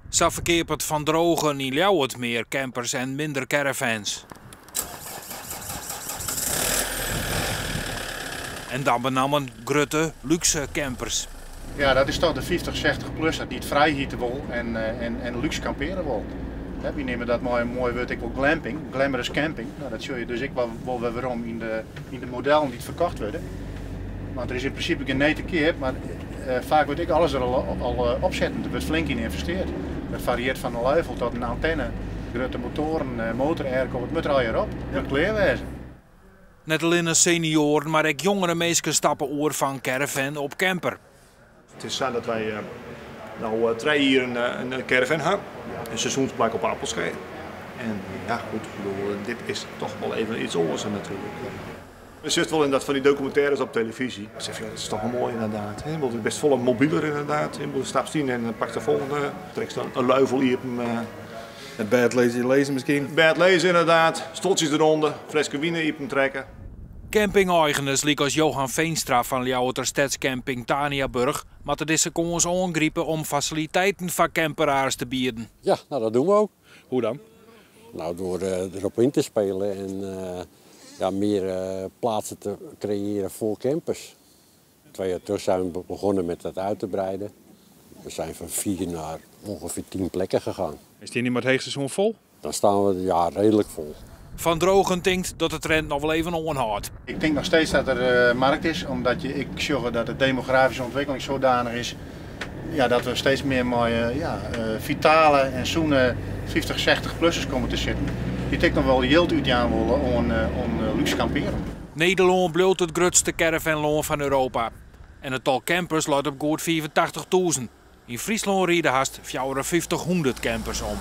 Zo verkeert het Van Drogen in Ljouwert meer campers en minder caravans. En dan benamen grote luxe campers. Ja, dat is toch de 50, 60-plusser die het vrijhieten wil en luxe kamperen wil. We nemen dat mooi woord ik wel glamping, glamorous camping. Nou, dat zul je dus ik wel waarom in de modellen die het verkocht worden. Want er is in principe geen nee te keer, maar vaak wordt ik alles er al opzetten. Er wordt flink in geïnvesteerd. Het varieert van een luifel tot een antenne, grote motoren, motor-airco, het moet er al hier op. Dat kleerwezen. Net alleen senioren, maar ook jongere mensen stappen oor van caravan op camper. Het is zo dat wij nou 3 jaar een caravan hebben, een seizoensplek op Appelschei. En ja goed, ik bedoel, dit is toch wel even iets anders natuurlijk. Je zit wel in dat van die documentaires op televisie. Ik zeg, ja, dat is toch wel mooi inderdaad. Je bent best vol mobieler inderdaad. Je stapt in en pakt de volgende. Trekt een luifel hier op hem. Het bed lezen misschien. Bed lezen inderdaad. Stoltjes eronder. Fleske wien hier op hem trekken. Camping-eigenaars liek als Johan Veenstra van Ljouwerter Stadscamping Taniaburg, maar het is ons aangrijpen om faciliteiten voor camperaars te bieden. Ja, nou dat doen we ook. Hoe dan? Nou, door erop in te spelen en meer plaatsen te creëren voor campers. 2 jaar terug zijn we begonnen met dat uit te breiden. We zijn van 4 naar ongeveer 10 plekken gegaan. Is die niet maar het heegseizoen vol? Dan staan we redelijk vol. Van Drogen denkt dat het trend nog wel even onhoudt. Ik denk nog steeds dat er markt is, omdat ik zorg dat de demografische ontwikkeling zodanig is dat we steeds meer mooie, vitale en zoene 50, 60-plussers komen te zitten. Die ik nog wel yield uit aan willen om luxe kamperen. Nederland bloot het grootste caravanland van Europa. En het tal campers loopt op goed 85.000. In Friesland rijden haast 5400 campers om.